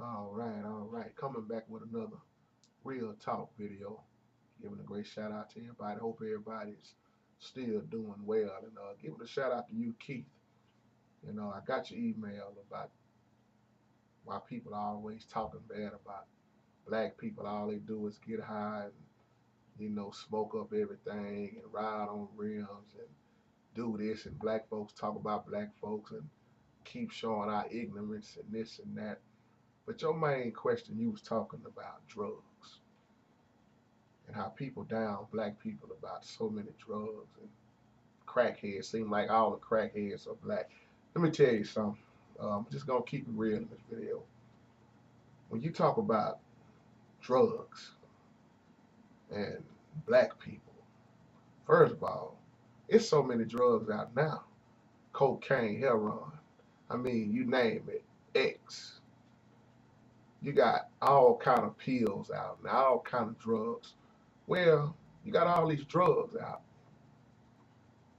All right. Coming back with another real talk video. Giving a great shout out to everybody. Hope everybody's still doing well. And giving a shout out to you, Keith. I got your email about why people are always talking bad about black people. All they do is get high and, smoke up everything and ride on rims and do this. And black folks talk about black folks and keep showing our ignorance and this and that. But your main question, you was talking about drugs and how people down black people about so many drugs and crackheads. Seem like all the crackheads are black. Let me tell you something. I'm just gonna keep it real in this video. When you talk about drugs and black people, first of all, it's so many drugs out now. Cocaine, heroin. I mean, you name it. X. You got all kind of pills out now, all kind of drugs. Well, you got all these drugs out,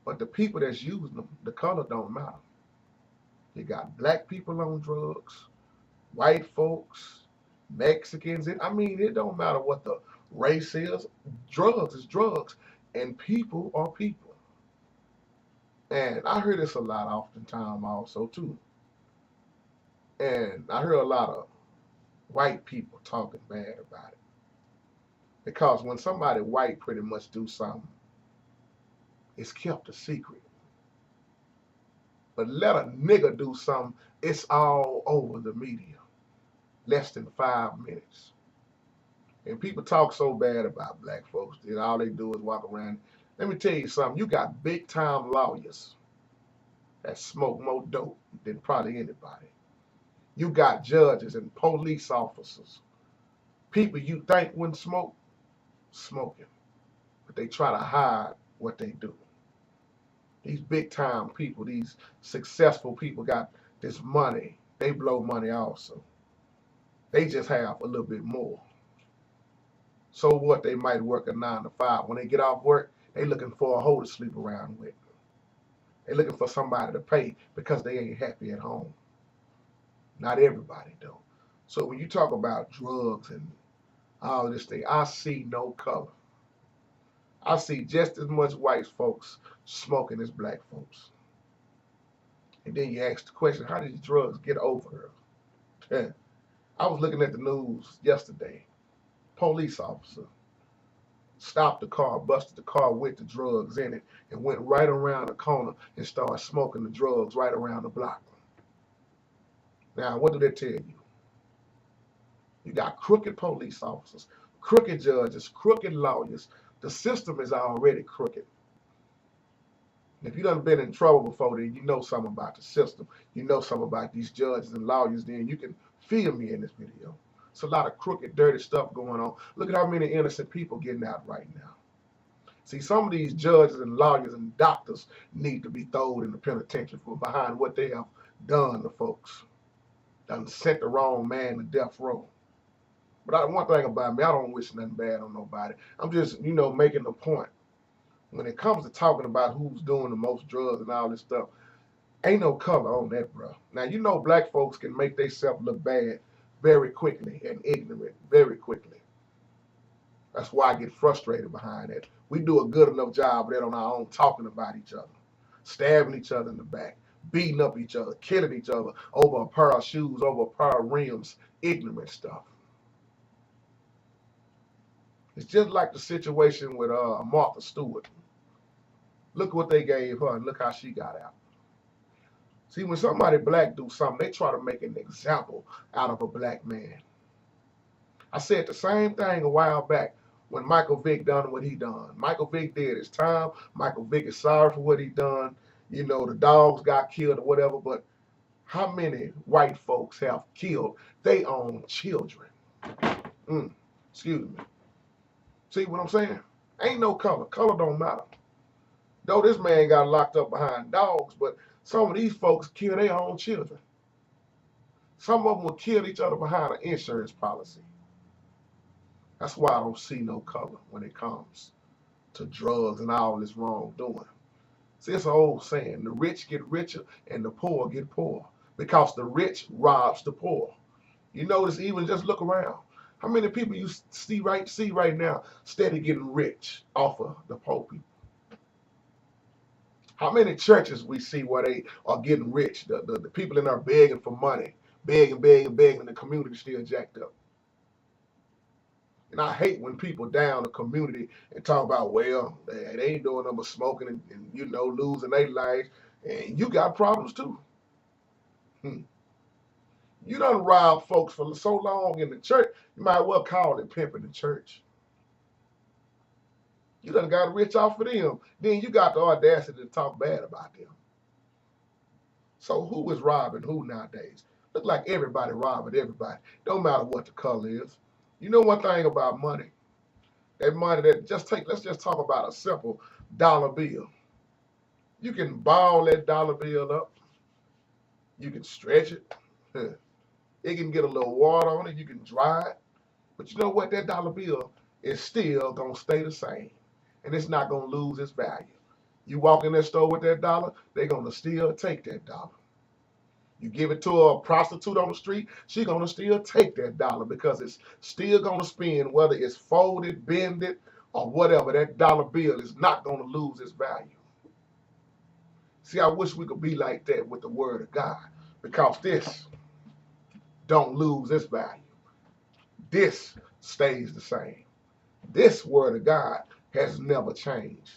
but the people that's using them, the color don't matter. You got black people on drugs, white folks, Mexicans. I mean, it don't matter what the race is. Drugs is drugs, and people are people. And I hear this a lot, oftentimes also too. And I hear a lot of white people talking bad about it because when somebody white pretty much do something, it's kept a secret. But let a nigga do something, it's all over the media. Less than 5 minutes. And people talk so bad about black folks that all they do is walk around. Let me tell you something. You got big time lawyers that smoke more dope than probably anybody. You got judges and police officers. People you think wouldn't smoke, smoking. But they try to hide what they do. These big time people, these successful people got this money. They blow money also. They just have a little bit more. So what? They might work a 9 to 5. When they get off work, they looking for a hoe to sleep around with. They looking for somebody to pay because they ain't happy at home. Not everybody though. So when you talk about drugs and all this thing, I see no color. I see just as much white folks smoking as black folks. And then you ask the question, how did these drugs get over here? I was looking at the news yesterday. Police officer stopped the car, busted the car with the drugs in it, and went right around the corner and started smoking the drugs right around the block. Now, what do they tell you? You got crooked police officers, crooked judges, crooked lawyers. The system is already crooked. If you done been in trouble before, then you know something about the system. You know something about these judges and lawyers, then you can feel me in this video. It's a lot of crooked, dirty stuff going on. Look at how many innocent people getting out right now. See, some of these judges and lawyers and doctors need to be thrown in the penitentiary for behind what they have done to folks. Done sent the wrong man to death row. But one thing about me, I don't wish nothing bad on nobody. I'm just, making a point. When it comes to talking about who's doing the most drugs and all this stuff, ain't no color on that, bro. Now, black folks can make themselves look bad very quickly and ignorant very quickly. That's why I get frustrated behind that. We do a good enough job of that on our own, talking about each other, stabbing each other in the back, beating up each other, killing each other over a pair of shoes, over a pair of rims, ignorant stuff. It's just like the situation with Martha Stewart. Look what they gave her and look how she got out. See, when somebody black do something, they try to make an example out of a black man. I said the same thing a while back when Michael Vick done what he done. Michael Vick did his time. Michael Vick is sorry for what he done. The dogs got killed or whatever, but how many white folks have killed their own children? Excuse me. See what I'm saying? Ain't no color. Color don't matter. Though this man got locked up behind dogs, but some of these folks kill their own children. Some of them will kill each other behind an insurance policy. That's why I don't see no color when it comes to drugs and all this wrongdoing. See, it's an old saying, the rich get richer and the poor get poor because the rich robs the poor. You notice, even just look around. How many people you see right now steady getting rich off of the poor people? How many churches we see where they are getting rich? The people in there begging for money, begging, and the community still jacked up. And I hate when people down the community and talk about, well, they ain't doing nothing but smoking and losing their lives. And you got problems too. Hmm. You done robbed folks for so long in the church, you might well call it pimping the church. You done got rich off of them. Then you got the audacity to talk bad about them. So who is robbing who nowadays? Look like everybody robbing everybody. Don't matter what the color is. You know one thing about money? That money let's just talk about a simple dollar bill. You can ball that dollar bill up. You can stretch it. It can get a little water on it. You can dry it. But you know what? That dollar bill is still going to stay the same. And it's not going to lose its value. You walk in that store with that dollar, they're going to still take that dollar. You give it to a prostitute on the street, she's going to still take that dollar because it's still going to spend, whether it's folded, bended, or whatever. That dollar bill is not going to lose its value. See, I wish we could be like that with the word of God, because this don't lose its value. This stays the same. This word of God has never changed.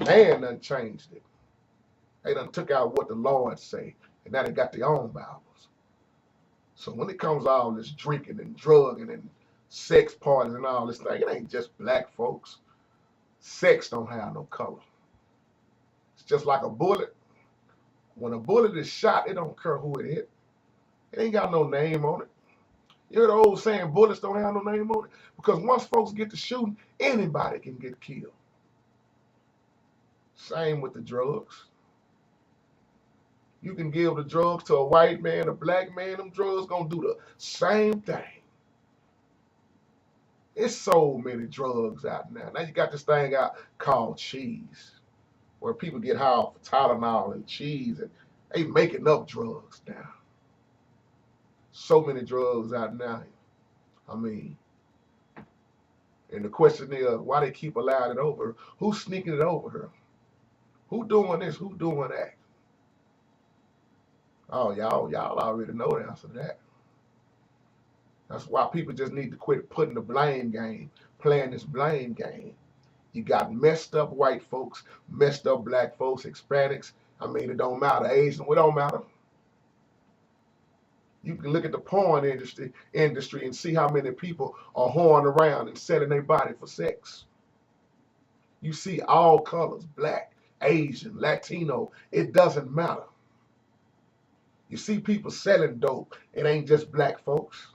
Man done changed it. They done took out what the Lord say, and now they got their own Bibles. So when it comes to all this drinking and drugging and sex parties and all this thing, it ain't just black folks. Sex don't have no color. It's just like a bullet. When a bullet is shot, it don't care who it hit. It ain't got no name on it. You hear the old saying, bullets don't have no name on it? Because once folks get to shooting, anybody can get killed. Same with the drugs. You can give the drugs to a white man, a black man, them drugs gonna do the same thing. It's so many drugs out now. Now you got this thing out called cheese, where people get high off of Tylenol and cheese, and they making up drugs now. So many drugs out now. I mean, and the question is, why they keep allowing it over? Who's sneaking it over here? Who doing this? Who doing that? Oh, y'all already know the answer to that. That's why people just need to quit putting the blame game, playing this blame game. You got messed up white folks, messed up black folks, Hispanics. I mean, it don't matter. Asian, it don't matter. You can look at the porn industry and see how many people are whoring around and selling their body for sex. You see all colors, black, Asian, Latino, it doesn't matter. You see people selling dope, it ain't just black folks.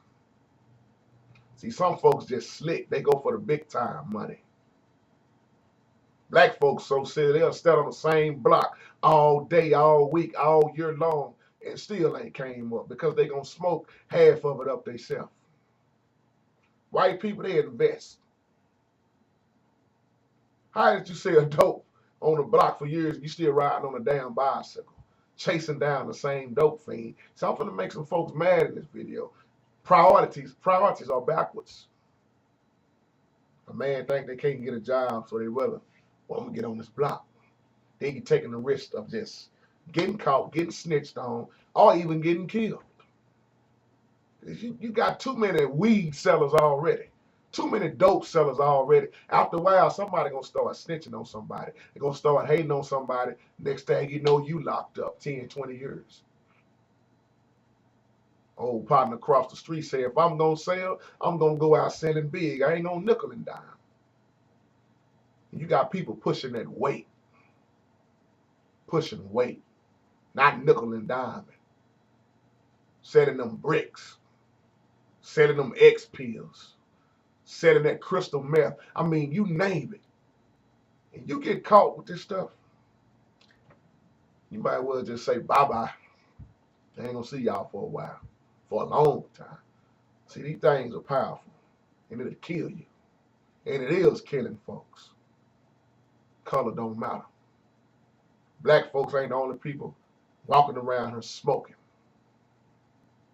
See, some folks just slick. They go for the big time money. Black folks so silly, they'll stand on the same block all day, all week, all year long, and still ain't came up because they gonna smoke half of it up themselves. White people, they invest. How did you sell dope on the block for years and you still riding on a damn bicycle, chasing down the same dope fiend? So I'm gonna make some folks mad in this video. Priorities are backwards. A man think they can't get a job, so they rather, well, I'm gonna get on this block. They ain't taking the risk of just getting caught, getting snitched on, or even getting killed. You got too many weed sellers already. Too many dope sellers already. After a while, somebody gonna start snitching on somebody. They're gonna start hating on somebody. Next thing you know, you locked up 10, 20 years. Old partner across the street said, if I'm gonna sell, I'm gonna go out selling big. I ain't gonna nickel and dime. You got people pushing that weight. Pushing weight. Not nickel and diming. Selling them bricks. Selling them X pills. Selling that crystal meth. I mean, you name it. And you get caught with this stuff, you might well just say bye-bye. I ain't gonna see y'all for a while. For a long time. See, these things are powerful. And it'll kill you. And it is killing folks. Color don't matter. Black folks ain't the only people walking around here smoking.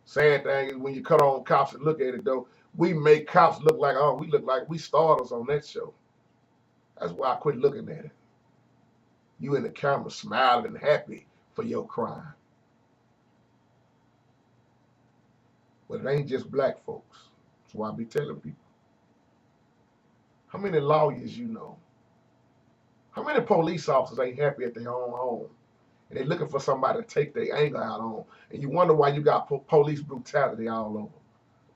Sad thing is when you cut on cops and look at it though, we make cops look like, oh, we look like we stars on that show. That's why I quit looking at it. You in the camera smiling and happy for your crime. But it ain't just black folks. That's why I be telling people. How many lawyers you know? How many police officers ain't happy at their own home? And they looking for somebody to take their anger out on. And you wonder why you got police brutality all over.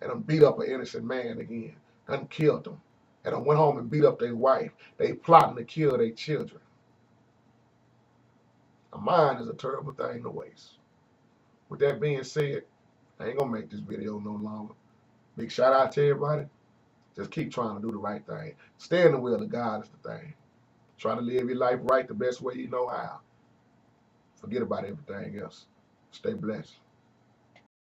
And them beat up an innocent man again. Done killed them. And done went home and beat up their wife. They plotting to kill their children. A mind is a terrible thing to waste. With that being said, I ain't gonna make this video no longer. Big shout out to everybody. Just keep trying to do the right thing. Stay in the will of God is the thing. Try to live your life right the best way you know how. Forget about everything else. Stay blessed.